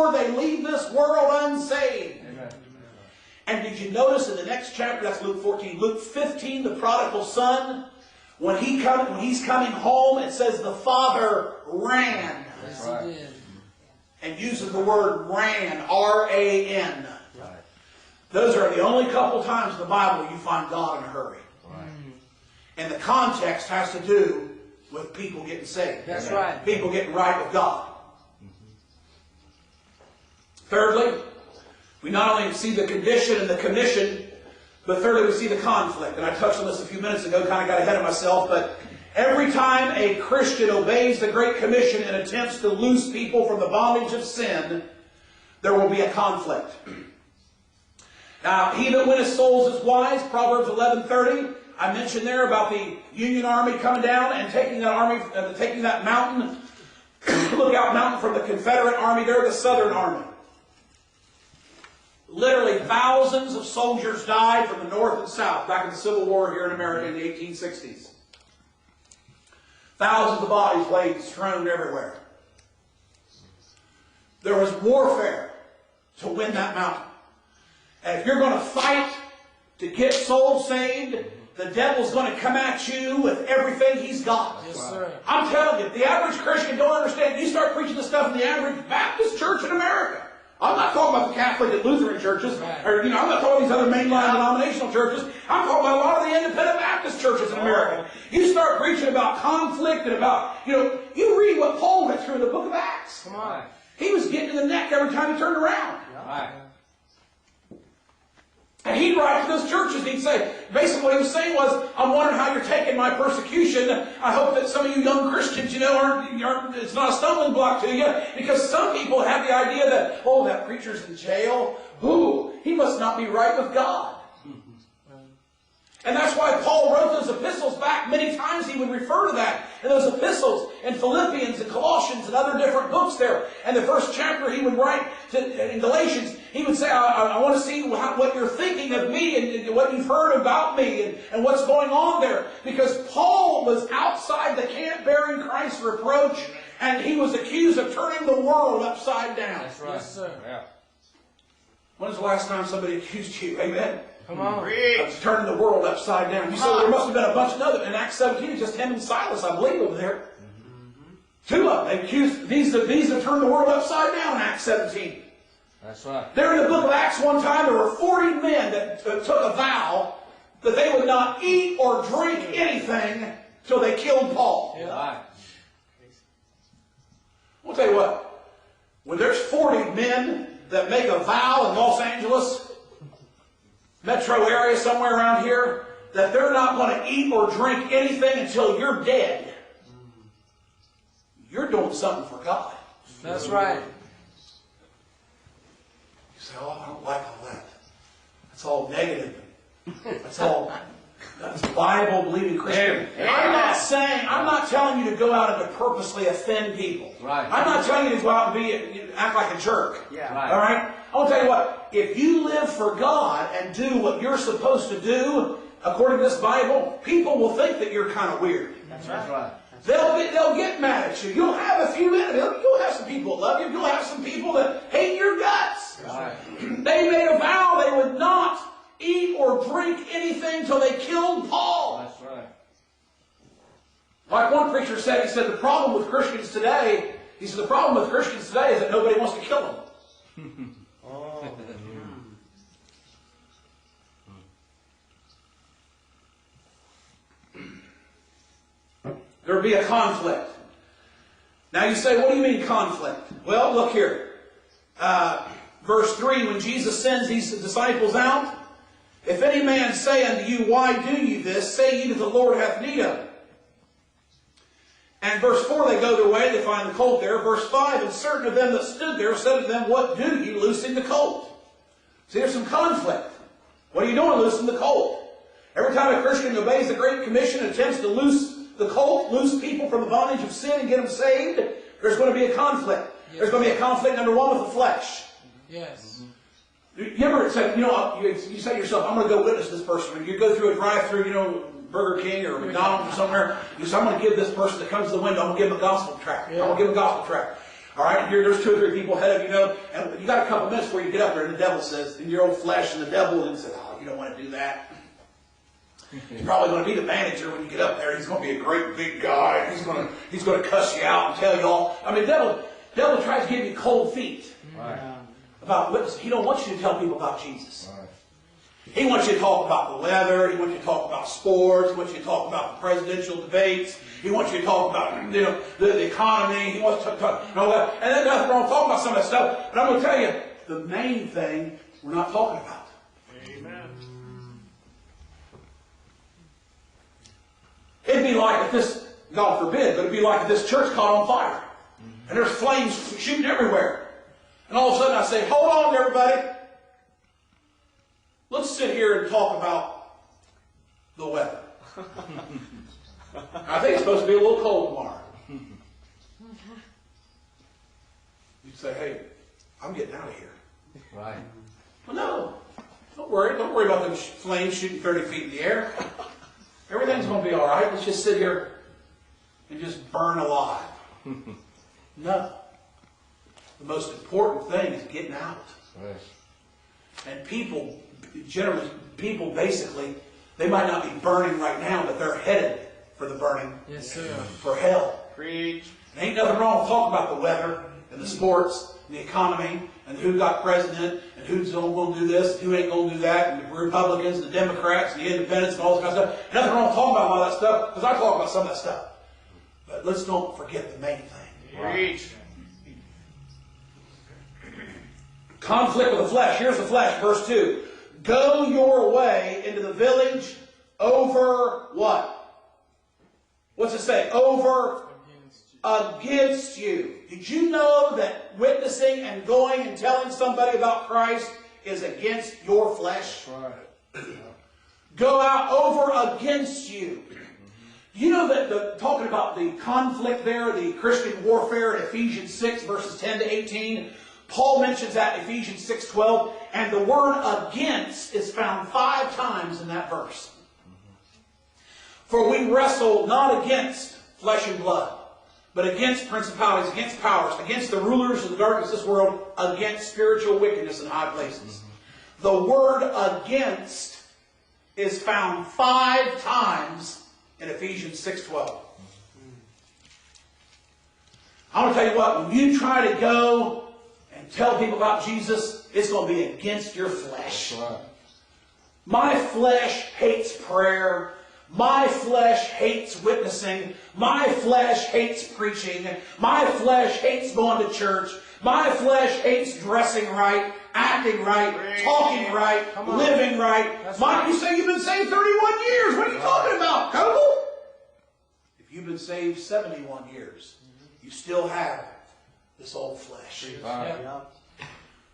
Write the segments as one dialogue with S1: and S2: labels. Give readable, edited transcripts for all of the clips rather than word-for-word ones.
S1: before they leave this world unsaved.
S2: Amen.
S1: And did you notice in the next chapter, that's Luke 14, Luke 15, the prodigal son, when he's coming home, it says the father ran.
S3: Yes, he did.
S1: And uses the word ran, R-A-N.
S2: Right.
S1: Those are the only couple times in the Bible you find God in a hurry.
S2: Right.
S1: And the context has to do with people getting saved.
S3: That's right.
S1: People getting right with God. Thirdly, we not only see the condition and the commission, but thirdly we see the conflict. And I touched on this a few minutes ago, kind of got ahead of myself, but every time a Christian obeys the Great Commission and attempts to loose people from the bondage of sin, there will be a conflict. Now, he that winneth souls is wise, Proverbs 11:30. I mentioned there about the Union Army coming down and taking that army, taking that mountain, Lookout Mountain from the Confederate Army there, the Southern Army. Literally thousands of soldiers died from the North and South back in the Civil War here in America in the 1860s. Thousands of bodies laid strewn everywhere. There was warfare to win that mountain. And if you're going to fight to get souls saved, the devil's going to come at you with everything he's got.
S3: Yes, sir.
S1: I'm telling you, the average Christian don't understand. You start preaching this stuff in the average Baptist church in America. I'm not talking about the Catholic and Lutheran churches, or I'm not talking about these other mainline denominational churches. I'm talking about a lot of the independent Baptist churches in America. You start preaching about conflict and about, you read what Paul went through in the book of Acts.
S3: Come on.
S1: He was getting in the neck every time he turned around.
S2: Right.
S1: And he'd write to those churches and he'd say, basically what he was saying was, I'm wondering how you're taking my persecution. I hope that some of you young Christians, aren't it's not a stumbling block to you. Because some people have the idea that, oh, that preacher's in jail. Ooh, he must not be right with God. And that's why Paul wrote those epistles back. Many times he would refer to that in those epistles in Philippians and Colossians and other different books there. And the first chapter he would write in Galatians, he would say, I want to see what you're thinking of me and what you've heard about me and what's going on there. Because Paul was outside the camp bearing Christ's reproach, and he was accused of turning the world upside down.
S3: That's right. Yes, sir.
S2: Yeah.
S1: When's the last time somebody accused you? Amen.
S3: Come on.
S1: Of turning the world upside down. You said there must have been a bunch of others. In Acts 17, it's just him and Silas, I believe, over there. Two of them. They accused these that turned the world upside down in Acts 17.
S2: That's right.
S1: There in the book of Acts one time, there were 40 men that took a vow that they would not eat or drink anything till they killed Paul.
S3: Yeah.
S2: Right.
S1: I'll tell you what. When there's 40 men that make a vow in Los Angeles, metro area somewhere around here, that they're not going to eat or drink anything until you're dead, you're doing something for God.
S3: That's right.
S1: You say, oh, I don't like all that. That's all negative. That's Bible-believing Christian. I'm not telling you to go out and to purposely offend people.
S2: Right.
S1: I'm not telling you to go out and act like a jerk.
S3: Yeah.
S2: Right.
S1: All right? I want to tell you what. If you live for God and do what you're supposed to do, according to this Bible, people will think that you're kind of weird.
S2: That's right.
S1: They'll get mad at you. You'll have a few enemies. You'll have some people that love you. You'll have some people that hate your guts.
S2: Right.
S1: They made a vow they would not eat or drink anything till they killed Paul.
S2: That's right.
S1: Like one preacher said, he said, the problem with Christians today, is that nobody wants to kill them. There would be a conflict. Now you say, what do you mean conflict? Well, look here. Verse 3, when Jesus sends these disciples out, if any man say unto you, why do you this? Say ye that the Lord hath need of it. And verse 4, they go their way, they find the colt there. Verse 5, and certain of them that stood there said to them, what do you, loosing the colt? See, there's some conflict. What are you doing, loosing the colt? Every time a Christian obeys the Great Commission and attempts to loose the colt, loose people from the bondage of sin and get them saved, there's going to be a conflict. Yes. There's going to be a conflict, number one, with the flesh.
S3: Yes.
S1: You ever said, you say to yourself, I'm going to go witness this person. When you go through a drive-through, Burger King or McDonald's or somewhere, you say, I'm going to give this person that comes to the window, I'm going to give him a gospel tract. Yeah. I'm going to give him a gospel tract. All right, here there's 2 or 3 people ahead of you, and you got a couple minutes before you get up there, and the devil says, in your old flesh, and the devil says, oh, you don't want to do that. He's probably going to be the manager when you get up there. He's going to be a great big guy. He's going to cuss you out and tell you all. I mean, the devil tries to give you cold feet about witness. He don't want you to tell people about Jesus. He wants you to talk about the weather. He wants you to talk about sports. He wants you to talk about the presidential debates. He wants you to talk about the economy. He wants to talk and all that. And then nothing wrong talking about some of that stuff. But I'm going to tell you, the main thing we're not talking about.
S2: Amen.
S1: It'd be like if this, God forbid, but it'd be like if this church caught on fire. And there's flames shooting everywhere. And all of a sudden I say, hold on everybody. Let's sit here and talk about the weather. I think it's supposed to be a little cold tomorrow. You'd say, hey, I'm getting out of here.
S3: Right.
S1: Well, no. Don't worry. Don't worry about the flames shooting 30 feet in the air. Everything's going to be all right. Let's just sit here and just burn alive. No. The most important thing is getting out.
S3: Right.
S1: And people basically, they might not be burning right now, but they're headed for the burning.
S3: Yes, sir.
S1: For hell.
S2: Preach.
S1: There ain't nothing wrong with talking about the weather and the sports and the economy and who got president and who's going to do this and who ain't going to do that and the Republicans and the Democrats and the independents and all this kind of stuff. Nothing wrong with talking about all that stuff because I talk about some of that stuff. But let's don't forget the main thing.
S2: Preach.
S1: Conflict with the flesh. Here's the flesh, verse 2. Go your way into the village over what? What's it say? Over against you. Did you know that witnessing and going and telling somebody about Christ is against your flesh?
S3: Right.
S1: Go out over against you. You know that talking about the conflict there, the Christian warfare in Ephesians 6, verses 10 to 18, Paul mentions that in Ephesians 6:12, and the word against is found 5 times in that verse. For we wrestle not against flesh and blood, but against principalities, against powers, against the rulers of the darkness of this world, against spiritual wickedness in high places. The word against is found 5 times in Ephesians 6:12. I want to tell you what, when you try to go and tell people about Jesus, it's going to be against your flesh.
S3: Right.
S1: My flesh hates prayer. My flesh hates witnessing. My flesh hates preaching. My flesh hates going to church. My flesh hates dressing right, acting right, talking right, living right. Mike, you say you've been saved 31 years. What are you talking about, Cowgill? If you've been saved 71 years, you still have this old flesh.
S3: Right.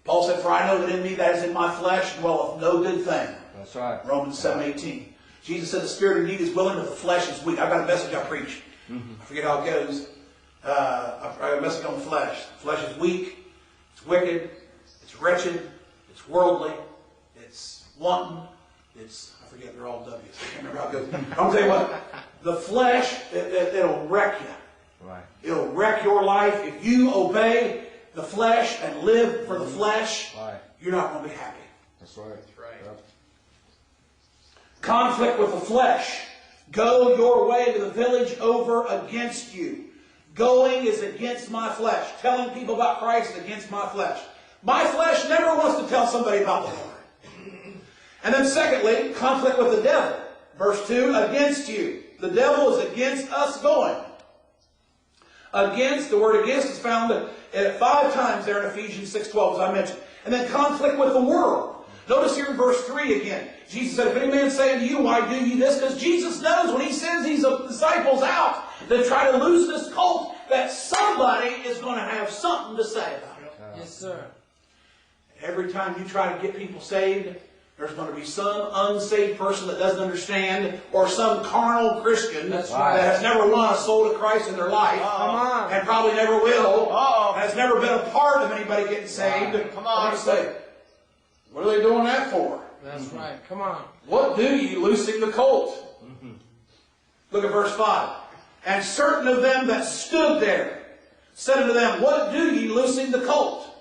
S1: Paul said, for I know that in me, that is in my flesh, dwelleth no good thing.
S3: That's right.
S1: Romans 7:18. Jesus said the spirit indeed is willing, but the flesh is weak. I've got a message I preach. I forget how it goes. I've got a message on the flesh. The flesh is weak. It's wicked. It's wretched. It's worldly. It's wanton. I forget, they're all W's. I can't remember how it goes. I'll tell you what. The flesh, it'll wreck you.
S3: Right.
S1: It'll wreck your life. If you obey the flesh and live for the flesh,
S3: Right.
S1: you're not going to be happy.
S3: That's right. That's right. Yep.
S1: Conflict with the flesh. Go your way to the village over against you. Going is against my flesh. Telling people about Christ is against my flesh. My flesh never wants to tell somebody about the Lord. And then secondly, conflict with the devil. Verse 2, against you. The devil is against us going. Against, the word against is found 5 times there in Ephesians 6:12, as I mentioned. And then conflict with the world. Notice here in verse 3 again. Jesus said, if any man say unto you, why do ye this? Because Jesus knows when he sends these disciples out to try to loose this cult, that somebody is going to have something to say about it.
S3: Yes, sir.
S1: Every time you try to get people saved, there's going to be some unsaved person that doesn't understand, or some carnal Christian that has never won a soul to Christ in their life, and probably never will, has never been a part of anybody getting saved. Come on, and say, what are they doing that for?
S3: That's right. Come on.
S1: What do ye, loosing the colt? Look at verse 5. And certain of them that stood there. said unto them, What do ye loosing the colt?